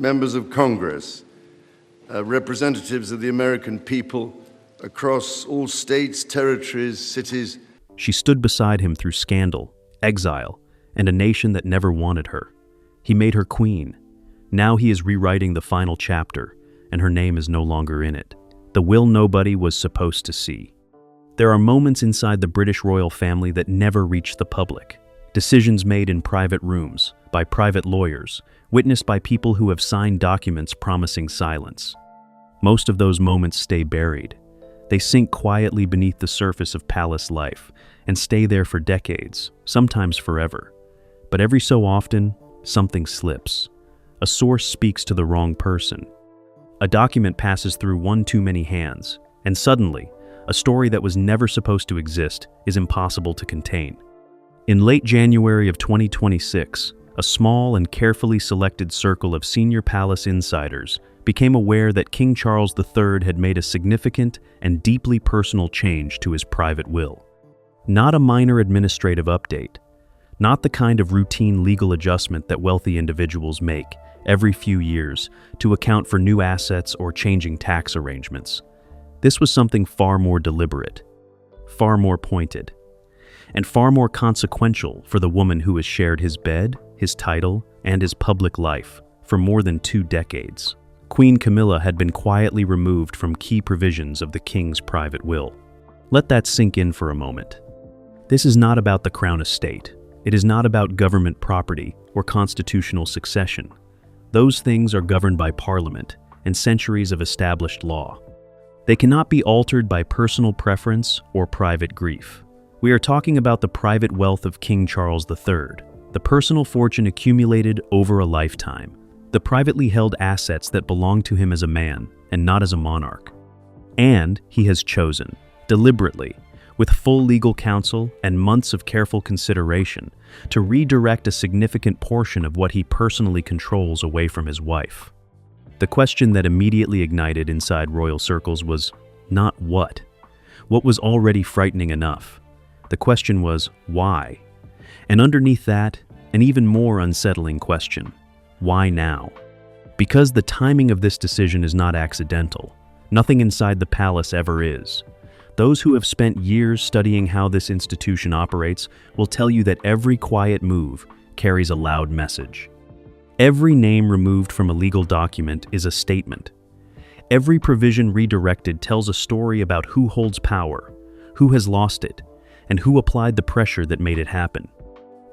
members of Congress, representatives of the American people across all states, territories, cities. She stood beside him through scandal, exile, and a nation that never wanted her. He made her queen. Now he is rewriting the final chapter, and her name is no longer in it. The will nobody was supposed to see. There are moments inside the British royal family that never reach the public. Decisions made in private rooms, by private lawyers, witnessed by people who have signed documents promising silence. Most of those moments stay buried. They sink quietly beneath the surface of palace life and stay there for decades, sometimes forever. But every so often, something slips. A source speaks to the wrong person. A document passes through one too many hands, and suddenly, a story that was never supposed to exist is impossible to contain. In late January of 2026, a small and carefully selected circle of senior palace insiders became aware that King Charles III had made a significant and deeply personal change to his private will. Not a minor administrative update, not the kind of routine legal adjustment that wealthy individuals make every few years to account for new assets or changing tax arrangements. This was something far more deliberate, far more pointed, and far more consequential for the woman who has shared his bed, his title, and his public life for more than 2 decades. Queen Camilla had been quietly removed from key provisions of the king's private will. Let that sink in for a moment. This is not about the crown estate. It is not about government property or constitutional succession. Those things are governed by Parliament and centuries of established law. They cannot be altered by personal preference or private grief. We are talking about the private wealth of King Charles III, the personal fortune accumulated over a lifetime, the privately held assets that belong to him as a man and not as a monarch. And he has chosen, deliberately, with full legal counsel and months of careful consideration, to redirect a significant portion of what he personally controls away from his wife. The question that immediately ignited inside royal circles was not what. What was already frightening enough? The question was why? And underneath that, an even more unsettling question. Why now? Because the timing of this decision is not accidental. Nothing inside the palace ever is. Those who have spent years studying how this institution operates will tell you that every quiet move carries a loud message. Every name removed from a legal document is a statement. Every provision redirected tells a story about who holds power, who has lost it, and who applied the pressure that made it happen.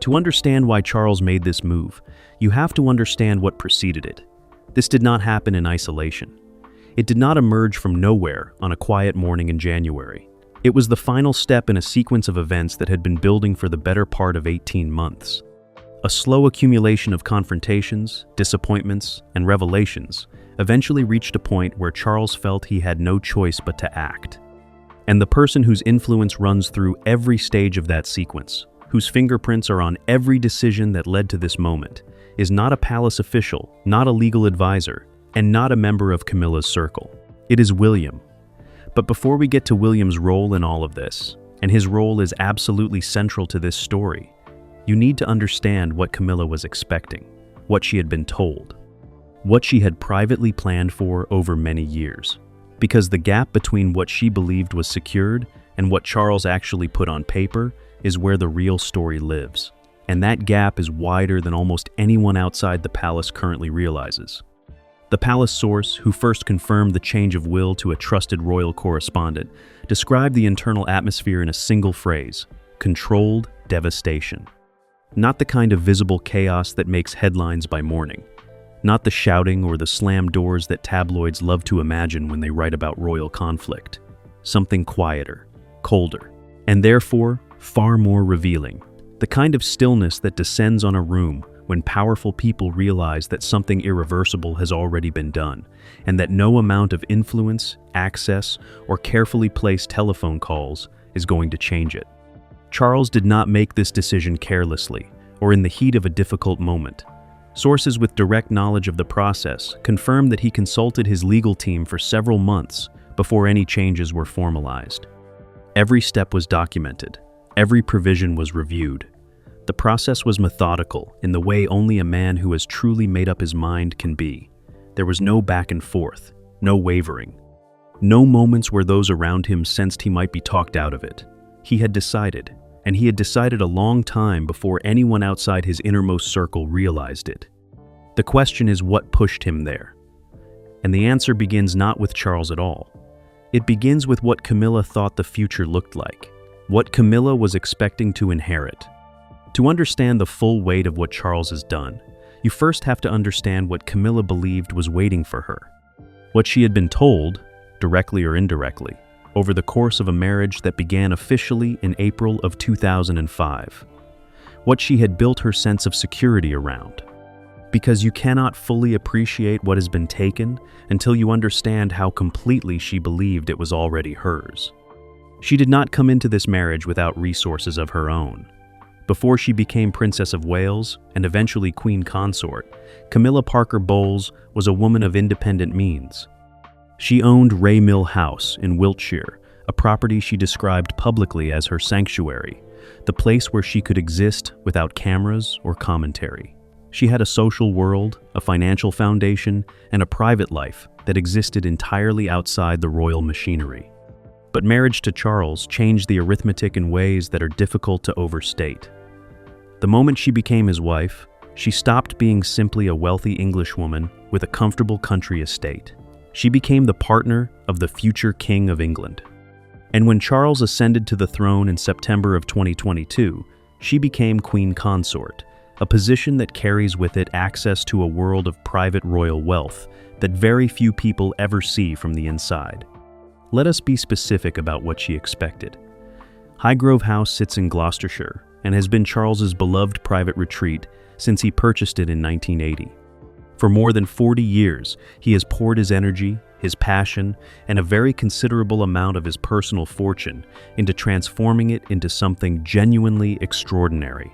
To understand why Charles made this move, you have to understand what preceded it. This did not happen in isolation. It did not emerge from nowhere on a quiet morning in January. It was the final step in a sequence of events that had been building for the better part of 18 months. A slow accumulation of confrontations, disappointments, and revelations eventually reached a point where Charles felt he had no choice but to act. And the person whose influence runs through every stage of that sequence, whose fingerprints are on every decision that led to this moment, is not a palace official, not a legal advisor, and not a member of Camilla's circle. It is William. But before we get to William's role in all of this, and his role is absolutely central to this story, you need to understand what Camilla was expecting, what she had been told, what she had privately planned for over many years. Because the gap between what she believed was secured and what Charles actually put on paper is where the real story lives. And that gap is wider than almost anyone outside the palace currently realizes. The palace source, who first confirmed the change of will to a trusted royal correspondent, described the internal atmosphere in a single phrase: controlled devastation. Not the kind of visible chaos that makes headlines by morning. Not the shouting or the slammed doors that tabloids love to imagine when they write about royal conflict. Something quieter, colder, and therefore far more revealing. The kind of stillness that descends on a room when powerful people realize that something irreversible has already been done, and that no amount of influence, access, or carefully placed telephone calls is going to change it. Charles did not make this decision carelessly or in the heat of a difficult moment. Sources with direct knowledge of the process confirm that he consulted his legal team for several months before any changes were formalized. Every step was documented. Every provision was reviewed. The process was methodical in the way only a man who has truly made up his mind can be. There was no back and forth, no wavering. No moments where those around him sensed he might be talked out of it. He had decided, and he had decided a long time before anyone outside his innermost circle realized it. The question is what pushed him there? And the answer begins not with Charles at all. It begins with what Camilla thought the future looked like, what Camilla was expecting to inherit. To understand the full weight of what Charles has done, you first have to understand what Camilla believed was waiting for her. What she had been told, directly or indirectly, over the course of a marriage that began officially in April of 2005. What she had built her sense of security around. Because you cannot fully appreciate what has been taken until you understand how completely she believed it was already hers. She did not come into this marriage without resources of her own. Before she became Princess of Wales and eventually Queen Consort, Camilla Parker Bowles was a woman of independent means. She owned Ray Mill House in Wiltshire, a property she described publicly as her sanctuary, the place where she could exist without cameras or commentary. She had a social world, a financial foundation, and a private life that existed entirely outside the royal machinery. But marriage to Charles changed the arithmetic in ways that are difficult to overstate. The moment she became his wife, she stopped being simply a wealthy Englishwoman with a comfortable country estate. She became the partner of the future King of England. And when Charles ascended to the throne in September of 2022, she became Queen Consort, a position that carries with it access to a world of private royal wealth that very few people ever see from the inside. Let us be specific about what she expected. Highgrove House sits in Gloucestershire and has been Charles's beloved private retreat since he purchased it in 1980. For more than 40 years, he has poured his energy, his passion, and a very considerable amount of his personal fortune into transforming it into something genuinely extraordinary.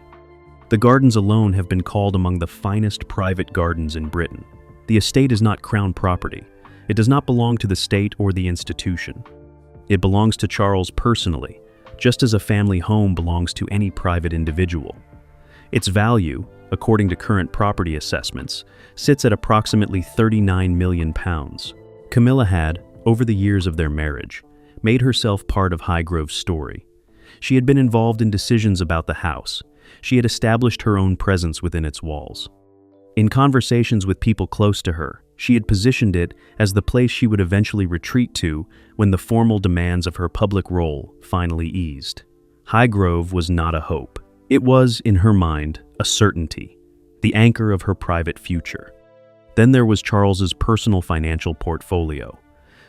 The gardens alone have been called among the finest private gardens in Britain. The estate is not crown property. It does not belong to the state or the institution. It belongs to Charles personally, just as a family home belongs to any private individual. Its value, according to current property assessments, sits at approximately £39 million. Camilla had, over the years of their marriage, made herself part of Highgrove's story. She had been involved in decisions about the house. She had established her own presence within its walls. In conversations with people close to her, she had positioned it as the place she would eventually retreat to when the formal demands of her public role finally eased. Highgrove was not a hope. It was, in her mind, a certainty, the anchor of her private future. Then there was Charles's personal financial portfolio.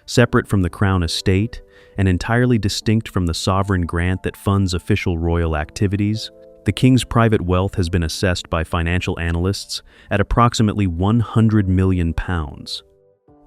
Separate from the crown estate and entirely distinct from the sovereign grant that funds official royal activities, the king's private wealth has been assessed by financial analysts at approximately £100 million.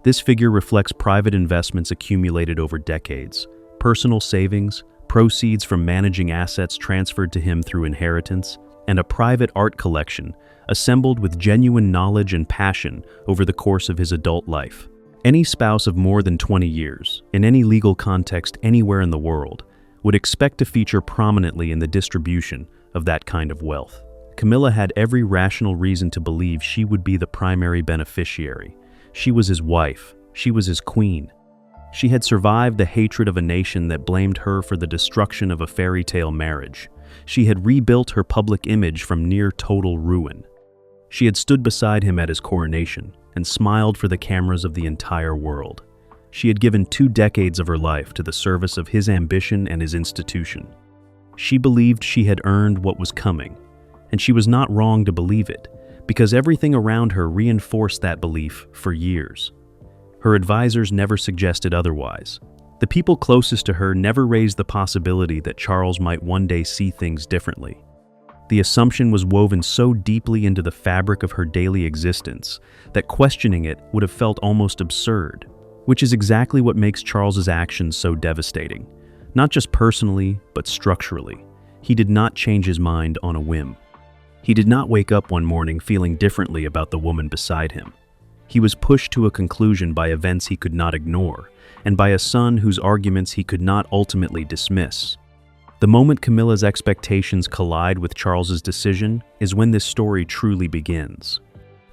This figure reflects private investments accumulated over decades, personal savings, proceeds from managing assets transferred to him through inheritance, and a private art collection assembled with genuine knowledge and passion over the course of his adult life. Any spouse of more than 20 years, in any legal context anywhere in the world, would expect to feature prominently in the distribution of that kind of wealth. Camilla had every rational reason to believe she would be the primary beneficiary. She was his wife. She was his queen. She had survived the hatred of a nation that blamed her for the destruction of a fairy tale marriage. She had rebuilt her public image from near total ruin. She had stood beside him at his coronation and smiled for the cameras of the entire world. She had given 2 decades of her life to the service of his ambition and his institution. She believed she had earned what was coming, and she was not wrong to believe it, because everything around her reinforced that belief for years. Her advisors never suggested otherwise. The people closest to her never raised the possibility that Charles might one day see things differently. The assumption was woven so deeply into the fabric of her daily existence that questioning it would have felt almost absurd, which is exactly what makes Charles's actions so devastating. Not just personally, but structurally. He did not change his mind on a whim. He did not wake up one morning feeling differently about the woman beside him. He was pushed to a conclusion by events he could not ignore, and by a son whose arguments he could not ultimately dismiss. The moment Camilla's expectations collide with Charles's decision is when this story truly begins.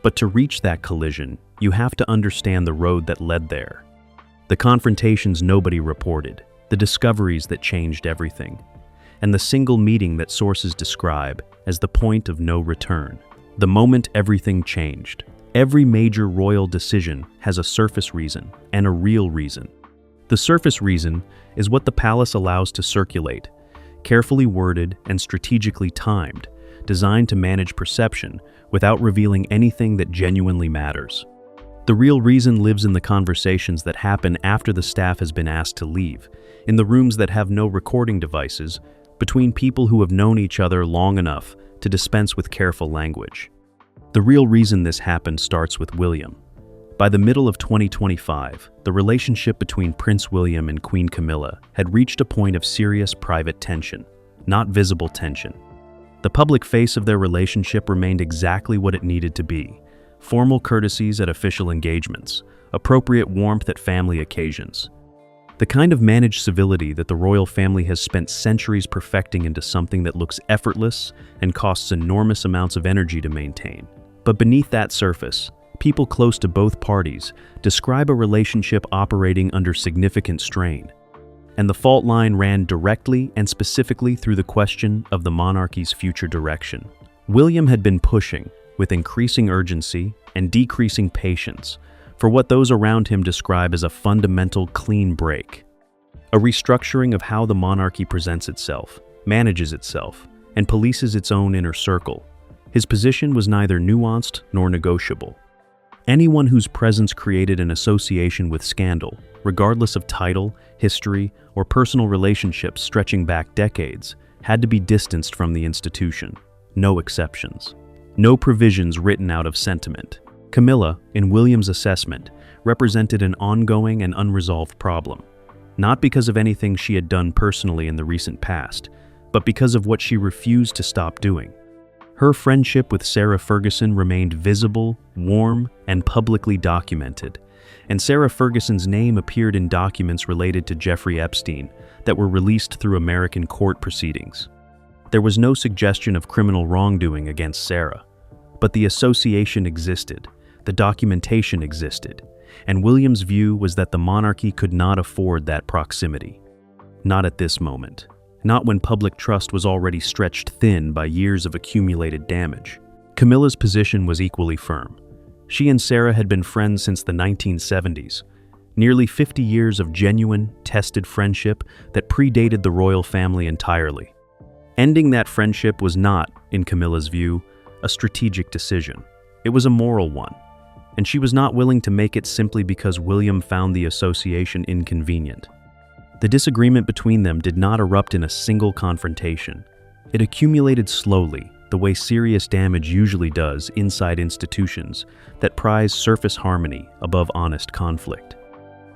But to reach that collision, you have to understand the road that led there. The confrontations nobody reported, the discoveries that changed everything, and the single meeting that sources describe as the point of no return, the moment everything changed. Every major royal decision has a surface reason and a real reason. The surface reason is what the palace allows to circulate, carefully worded and strategically timed, designed to manage perception without revealing anything that genuinely matters. The real reason lives in the conversations that happen after the staff has been asked to leave, in the rooms that have no recording devices, between people who have known each other long enough to dispense with careful language. The real reason this happened starts with William. By the middle of 2025, the relationship between Prince William and Queen Camilla had reached a point of serious private tension, not visible tension. The public face of their relationship remained exactly what it needed to be: formal courtesies at official engagements, appropriate warmth at family occasions. The kind of managed civility that the royal family has spent centuries perfecting into something that looks effortless and costs enormous amounts of energy to maintain. But beneath that surface, people close to both parties describe a relationship operating under significant strain. And the fault line ran directly and specifically through the question of the monarchy's future direction. William had been pushing, with increasing urgency and decreasing patience, for what those around him describe as a fundamental clean break. A restructuring of how the monarchy presents itself, manages itself, and polices its own inner circle. His position was neither nuanced nor negotiable. Anyone whose presence created an association with scandal, regardless of title, history, or personal relationships stretching back decades, had to be distanced from the institution. No exceptions. No provisions written out of sentiment. Camilla, in William's assessment, represented an ongoing and unresolved problem, not because of anything she had done personally in the recent past, but because of what she refused to stop doing. Her friendship with Sarah Ferguson remained visible, warm, and publicly documented, and Sarah Ferguson's name appeared in documents related to Jeffrey Epstein that were released through American court proceedings. There was no suggestion of criminal wrongdoing against Sarah, but the association existed, the documentation existed, and William's view was that the monarchy could not afford that proximity. Not at this moment. Not when public trust was already stretched thin by years of accumulated damage. Camilla's position was equally firm. She and Sarah had been friends since the 1970s, nearly 50 years of genuine, tested friendship that predated the royal family entirely. Ending that friendship was not, in Camilla's view, a strategic decision. It was a moral one, and she was not willing to make it simply because William found the association inconvenient. The disagreement between them did not erupt in a single confrontation. It accumulated slowly, the way serious damage usually does inside institutions that prize surface harmony above honest conflict.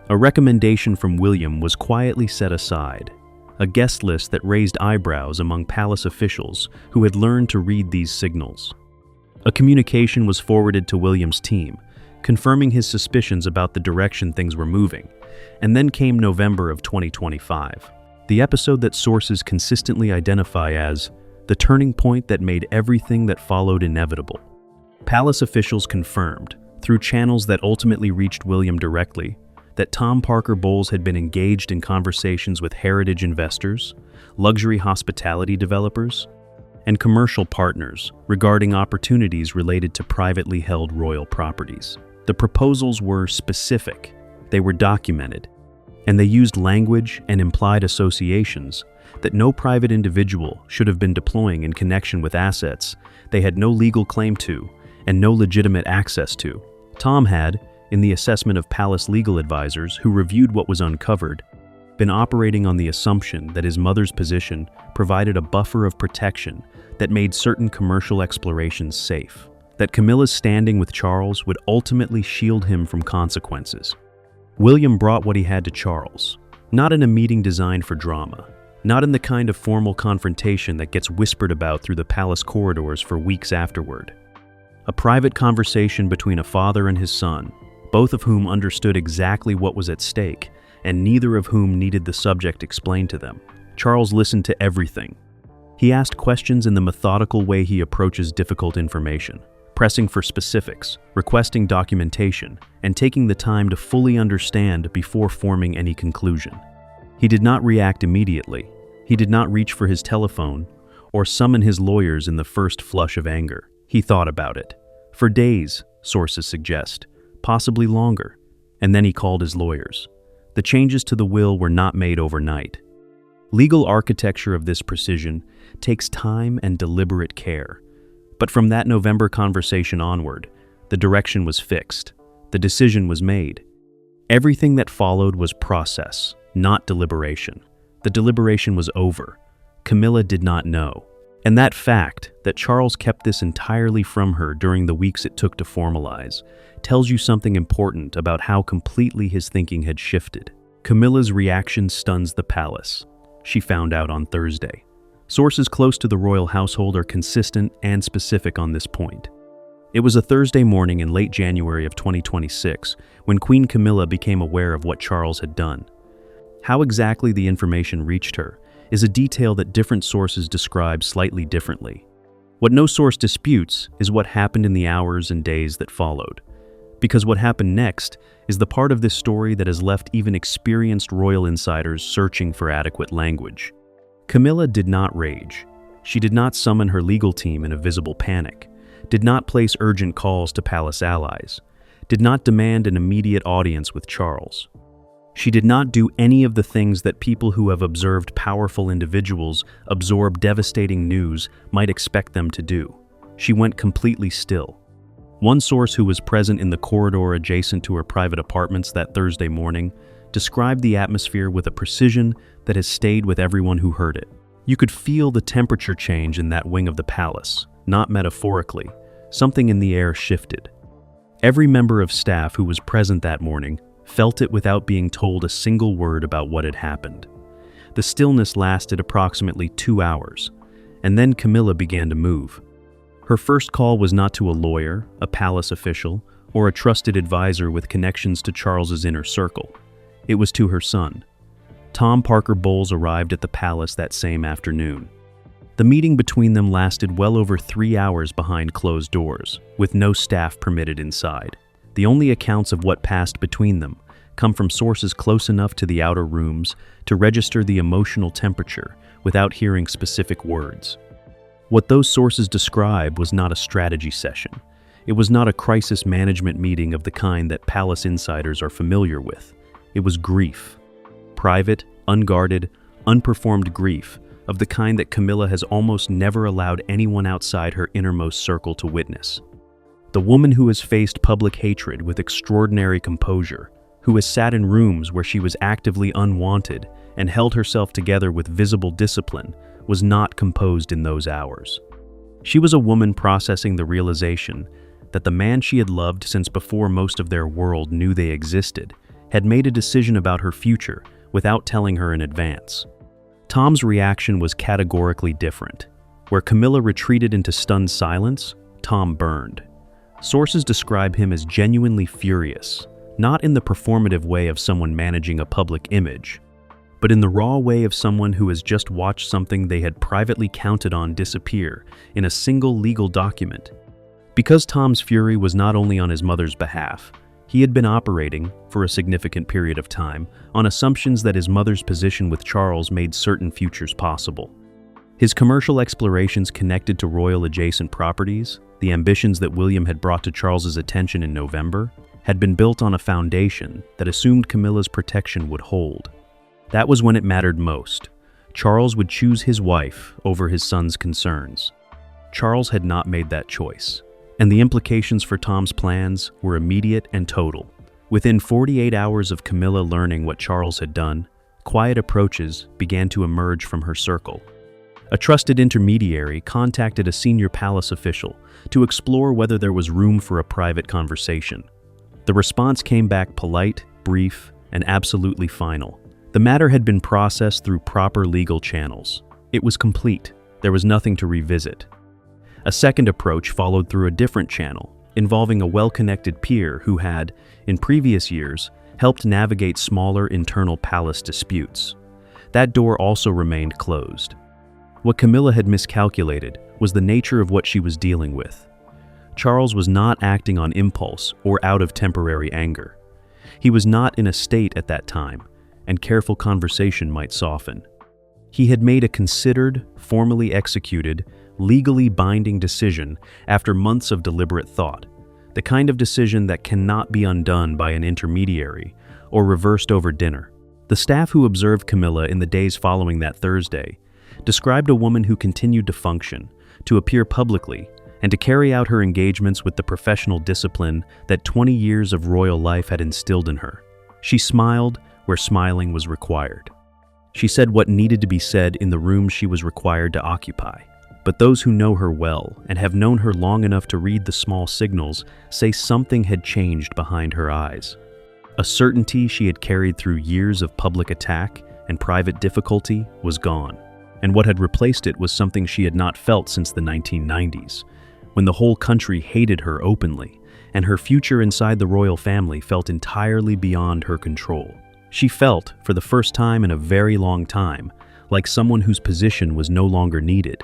A recommendation from William was quietly set aside, a guest list that raised eyebrows among palace officials who had learned to read these signals. A communication was forwarded to William's team, confirming his suspicions about the direction things were moving. And then came November of 2025, the episode that sources consistently identify as the turning point that made everything that followed inevitable. Palace officials confirmed, through channels that ultimately reached William directly, that Tom Parker Bowles had been engaged in conversations with heritage investors, luxury hospitality developers, and commercial partners regarding opportunities related to privately held royal properties. The proposals were specific. They were documented, and they used language and implied associations that no private individual should have been deploying in connection with assets they had no legal claim to and no legitimate access to. Tom had, in the assessment of palace legal advisors who reviewed what was uncovered, been operating on the assumption that his mother's position provided a buffer of protection that made certain commercial explorations safe, that Camilla's standing with Charles would ultimately shield him from consequences. William brought what he had to Charles, not in a meeting designed for drama, not in the kind of formal confrontation that gets whispered about through the palace corridors for weeks afterward. A private conversation between a father and his son, both of whom understood exactly what was at stake, and neither of whom needed the subject explained to them. Charles listened to everything. He asked questions in the methodical way he approaches difficult information, pressing for specifics, requesting documentation, and taking the time to fully understand before forming any conclusion. He did not react immediately. He did not reach for his telephone or summon his lawyers in the first flush of anger. He thought about it. For days, sources suggest, possibly longer, and then he called his lawyers. The changes to the will were not made overnight. Legal architecture of this precision takes time and deliberate care. But from that November conversation onward, the direction was fixed. The decision was made. Everything that followed was process, not deliberation. The deliberation was over. Camilla did not know. And that fact, that Charles kept this entirely from her during the weeks it took to formalize, tells you something important about how completely his thinking had shifted. Camilla's reaction stuns the palace. She found out on Thursday. Sources close to the royal household are consistent and specific on this point. It was a Thursday morning in late January of 2026 when Queen Camilla became aware of what Charles had done. How exactly the information reached her is a detail that different sources describe slightly differently. What no source disputes is what happened in the hours and days that followed. Because what happened next is the part of this story that has left even experienced royal insiders searching for adequate language. Camilla did not rage. She did not summon her legal team in a visible panic, did not place urgent calls to palace allies, did not demand an immediate audience with Charles. She did not do any of the things that people who have observed powerful individuals absorb devastating news might expect them to do. She went completely still. One source who was present in the corridor adjacent to her private apartments that Thursday morning described the atmosphere with a precision that has stayed with everyone who heard it. You could feel the temperature change in that wing of the palace, not metaphorically. Something in the air shifted. Every member of staff who was present that morning felt it without being told a single word about what had happened. The stillness lasted approximately 2 hours, and then Camilla began to move. Her first call was not to a lawyer, a palace official, or a trusted advisor with connections to Charles's inner circle. It was to her son. Tom Parker Bowles arrived at the palace that same afternoon. The meeting between them lasted well over 3 hours behind closed doors, with no staff permitted inside. The only accounts of what passed between them come from sources close enough to the outer rooms to register the emotional temperature without hearing specific words. What those sources describe was not a strategy session. It was not a crisis management meeting of the kind that palace insiders are familiar with. It was grief. Private, unguarded, unperformed grief of the kind that Camilla has almost never allowed anyone outside her innermost circle to witness. The woman who has faced public hatred with extraordinary composure, who has sat in rooms where she was actively unwanted and held herself together with visible discipline, was not composed in those hours. She was a woman processing the realization that the man she had loved since before most of their world knew they existed had made a decision about her future without telling her in advance. Tom's reaction was categorically different. Where Camilla retreated into stunned silence, Tom burned. Sources describe him as genuinely furious, not in the performative way of someone managing a public image, but in the raw way of someone who has just watched something they had privately counted on disappear in a single legal document. Because Tom's fury was not only on his mother's behalf, he had been operating, for a significant period of time, on assumptions that his mother's position with Charles made certain futures possible. His commercial explorations connected to royal adjacent properties, the ambitions that William had brought to Charles's attention in November, had been built on a foundation that assumed Camilla's protection would hold. That was when it mattered most. Charles would choose his wife over his son's concerns. Charles had not made that choice, and the implications for Tom's plans were immediate and total. Within 48 hours of Camilla learning what Charles had done, quiet approaches began to emerge from her circle. A trusted intermediary contacted a senior palace official to explore whether there was room for a private conversation. The response came back polite, brief, and absolutely final. The matter had been processed through proper legal channels. It was complete. There was nothing to revisit. A second approach followed through a different channel, involving a well-connected peer who had, in previous years, helped navigate smaller internal palace disputes. That door also remained closed. What Camilla had miscalculated was the nature of what she was dealing with. Charles was not acting on impulse or out of temporary anger. He was not in a state at that time, and careful conversation might soften. He had made a considered, formally executed, legally binding decision after months of deliberate thought, the kind of decision that cannot be undone by an intermediary or reversed over dinner. The staff who observed Camilla in the days following that Thursday described a woman who continued to function, to appear publicly, and to carry out her engagements with the professional discipline that 20 years of royal life had instilled in her. She smiled where smiling was required. She said what needed to be said in the room she was required to occupy. But those who know her well and have known her long enough to read the small signals say something had changed behind her eyes. A certainty she had carried through years of public attack and private difficulty was gone, and what had replaced it was something she had not felt since the 1990s, when the whole country hated her openly, and her future inside the royal family felt entirely beyond her control. She felt, for the first time in a very long time, like someone whose position was no longer needed.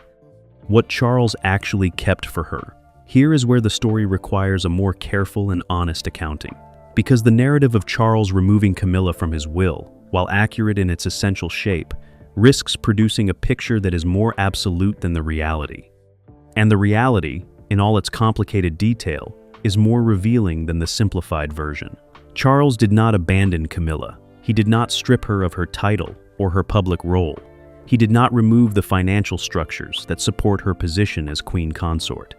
What Charles actually kept for her. Here is where the story requires a more careful and honest accounting. Because the narrative of Charles removing Camilla from his will, while accurate in its essential shape, risks producing a picture that is more absolute than the reality. And the reality, in all its complicated detail, is more revealing than the simplified version. Charles did not abandon Camilla. He did not strip her of her title or her public role. He did not remove the financial structures that support her position as queen consort.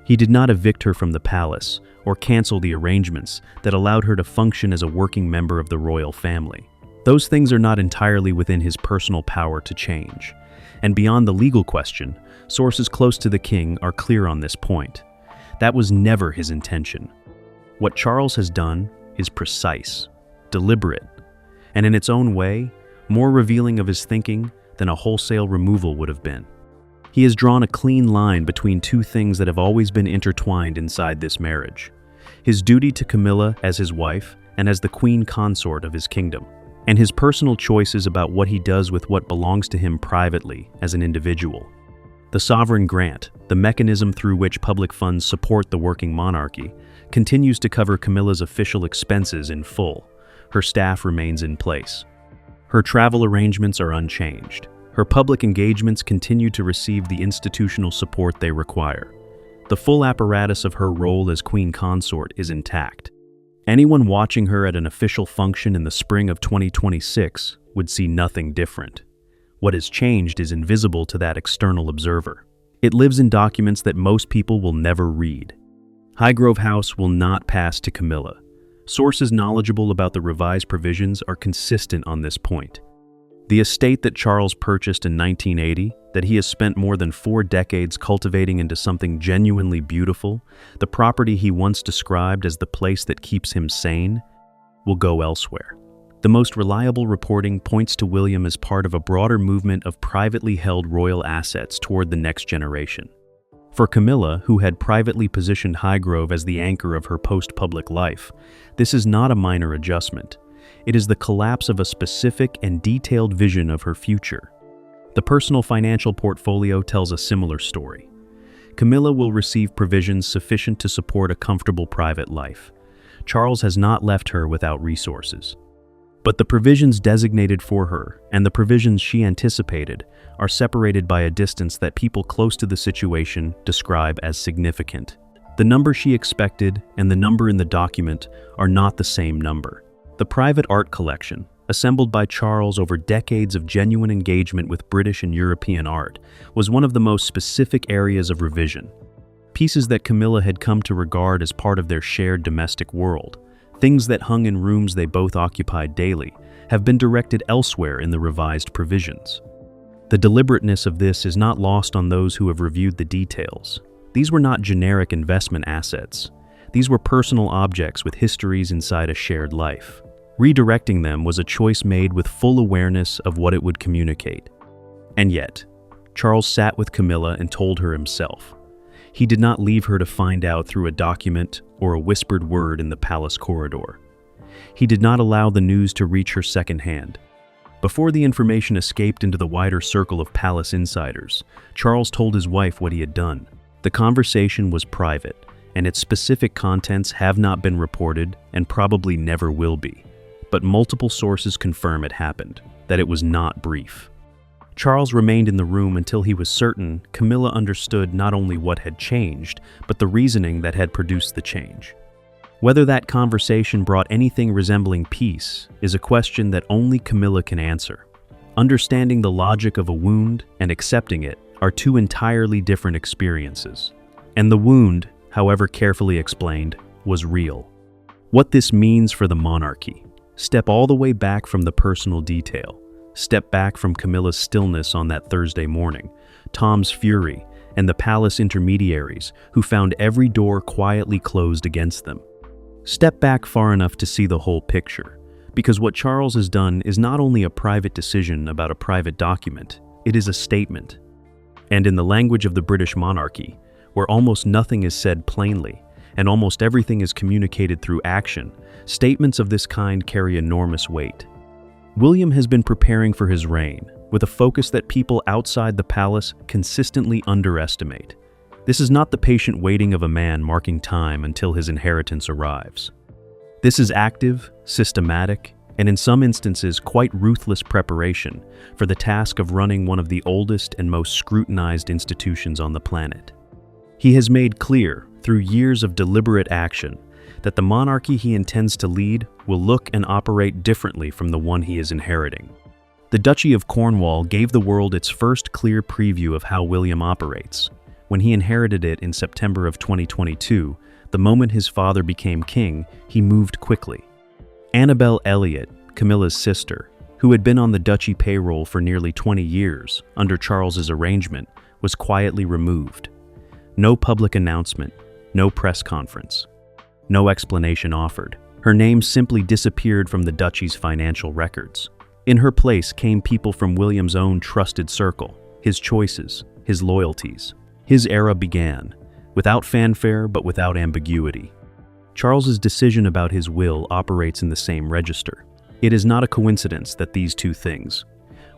He did not evict her from the palace or cancel the arrangements that allowed her to function as a working member of the royal family. Those things are not entirely within his personal power to change. And beyond the legal question, sources close to the king are clear on this point. That was never his intention. What Charles has done is precise, deliberate, and in its own way, more revealing of his thinking than a wholesale removal would have been. He has drawn a clean line between two things that have always been intertwined inside this marriage: his duty to Camilla as his wife and as the queen consort of his kingdom, and his personal choices about what he does with what belongs to him privately as an individual. The sovereign grant, the mechanism through which public funds support the working monarchy, continues to cover Camilla's official expenses in full. Her staff remains in place. Her travel arrangements are unchanged. Her public engagements continue to receive the institutional support they require. The full apparatus of her role as queen consort is intact. Anyone watching her at an official function in the spring of 2026 would see nothing different. What has changed is invisible to that external observer. It lives in documents that most people will never read. Highgrove House will not pass to Camilla. Sources knowledgeable about the revised provisions are consistent on this point. The estate that Charles purchased in 1980, that he has spent more than 4 decades cultivating into something genuinely beautiful, the property he once described as the place that keeps him sane, will go elsewhere. The most reliable reporting points to William as part of a broader movement of privately held royal assets toward the next generation. For Camilla, who had privately positioned Highgrove as the anchor of her post-public life, this is not a minor adjustment. It is the collapse of a specific and detailed vision of her future. The personal financial portfolio tells a similar story. Camilla will receive provisions sufficient to support a comfortable private life. Charles has not left her without resources. But the provisions designated for her and the provisions she anticipated are separated by a distance that people close to the situation describe as significant. The number she expected and the number in the document are not the same number. The private art collection, assembled by Charles over decades of genuine engagement with British and European art, was one of the most specific areas of revision. Pieces that Camilla had come to regard as part of their shared domestic world, things that hung in rooms they both occupied daily, have been directed elsewhere in the revised provisions. The deliberateness of this is not lost on those who have reviewed the details. These were not generic investment assets. These were personal objects with histories inside a shared life. Redirecting them was a choice made with full awareness of what it would communicate. And yet, Charles sat with Camilla and told her himself. He did not leave her to find out through a document or a whispered word in the palace corridor. He did not allow the news to reach her secondhand. Before the information escaped into the wider circle of palace insiders, Charles told his wife what he had done. The conversation was private, and its specific contents have not been reported and probably never will be. But multiple sources confirm it happened, that it was not brief. Charles remained in the room until he was certain Camilla understood not only what had changed, but the reasoning that had produced the change. Whether that conversation brought anything resembling peace is a question that only Camilla can answer. Understanding the logic of a wound and accepting it are two entirely different experiences. And the wound, however carefully explained, was real. What this means for the monarchy. Step all the way back from the personal detail. Step back from Camilla's stillness on that Thursday morning, Tom's fury, and the palace intermediaries who found every door quietly closed against them. Step back far enough to see the whole picture, because what Charles has done is not only a private decision about a private document, it is a statement. And in the language of the British monarchy, where almost nothing is said plainly, and almost everything is communicated through action, statements of this kind carry enormous weight. William has been preparing for his reign, with a focus that people outside the palace consistently underestimate. This is not the patient waiting of a man marking time until his inheritance arrives. This is active, systematic, and in some instances quite ruthless preparation for the task of running one of the oldest and most scrutinized institutions on the planet. He has made clear, through years of deliberate action, that the monarchy he intends to lead will look and operate differently from the one he is inheriting. The Duchy of Cornwall gave the world its first clear preview of how William operates. When he inherited it in September of 2022, the moment his father became king, he moved quickly. Annabel Elliot, Camilla's sister, who had been on the duchy payroll for nearly 20 years under Charles's arrangement, was quietly removed. No public announcement, no press conference. No explanation offered. Her name simply disappeared from the duchy's financial records. In her place came people from William's own trusted circle, his choices, his loyalties. His era began, without fanfare but without ambiguity. Charles's decision about his will operates in the same register. It is not a coincidence that these two things,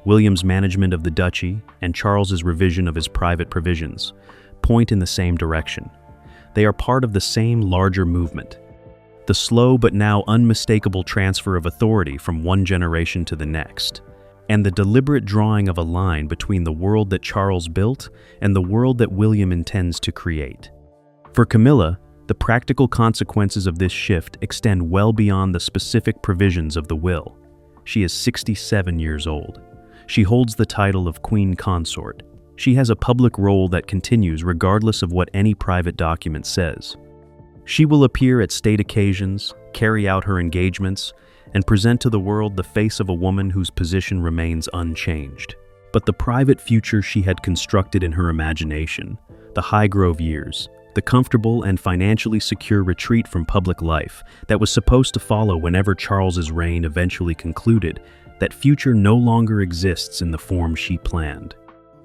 William's management of the duchy and Charles's revision of his private provisions, point in the same direction. They are part of the same larger movement. The slow but now unmistakable transfer of authority from one generation to the next, and the deliberate drawing of a line between the world that Charles built and the world that William intends to create. For Camilla, the practical consequences of this shift extend well beyond the specific provisions of the will. She is 67 years old. She holds the title of Queen Consort. She has a public role that continues regardless of what any private document says. She will appear at state occasions, carry out her engagements, and present to the world the face of a woman whose position remains unchanged. But the private future she had constructed in her imagination, the Highgrove years, the comfortable and financially secure retreat from public life that was supposed to follow whenever Charles's reign eventually concluded, that future no longer exists in the form she planned.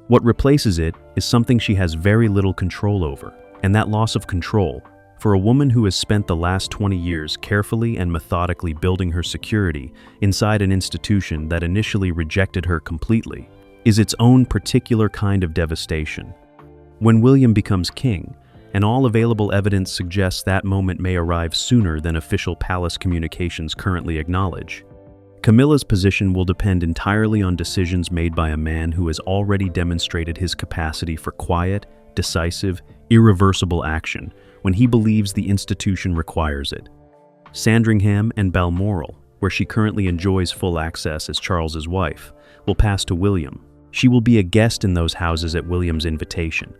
What replaces it is something she has very little control over, and that loss of control, for a woman who has spent the last 20 years carefully and methodically building her security inside an institution that initially rejected her completely, is its own particular kind of devastation. When William becomes king, and all available evidence suggests that moment may arrive sooner than official palace communications currently acknowledge, Camilla's position will depend entirely on decisions made by a man who has already demonstrated his capacity for quiet, decisive, irreversible action when he believes the institution requires it. Sandringham and Balmoral, where she currently enjoys full access as Charles's wife, will pass to William. She will be a guest in those houses at William's invitation.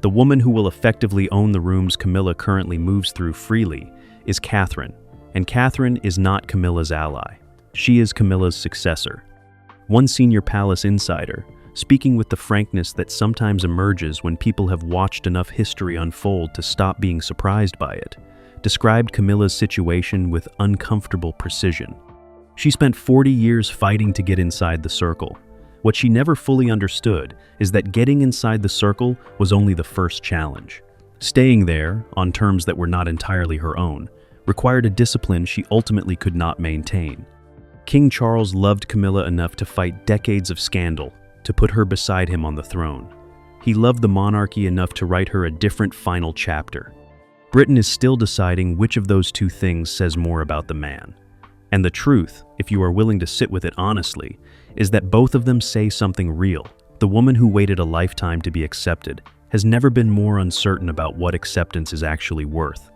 The woman who will effectively own the rooms Camilla currently moves through freely is Catherine, and Catherine is not Camilla's ally. She is Camilla's successor. One senior palace insider, speaking with the frankness that sometimes emerges when people have watched enough history unfold to stop being surprised by it, described Camilla's situation with uncomfortable precision. She spent 40 years fighting to get inside the circle. What she never fully understood is that getting inside the circle was only the first challenge. Staying there, on terms that were not entirely her own, required a discipline she ultimately could not maintain. King Charles loved Camilla enough to fight decades of scandal to put her beside him on the throne. He loved the monarchy enough to write her a different final chapter. Britain is still deciding which of those two things says more about the man. And the truth, if you are willing to sit with it honestly, is that both of them say something real. The woman who waited a lifetime to be accepted has never been more uncertain about what acceptance is actually worth.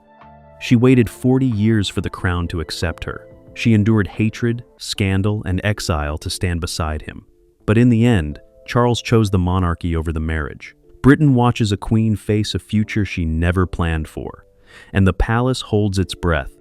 She waited 40 years for the crown to accept her. She endured hatred, scandal, and exile to stand beside him. But in the end, Charles chose the monarchy over the marriage. Britain watches a queen face a future she never planned for, and the palace holds its breath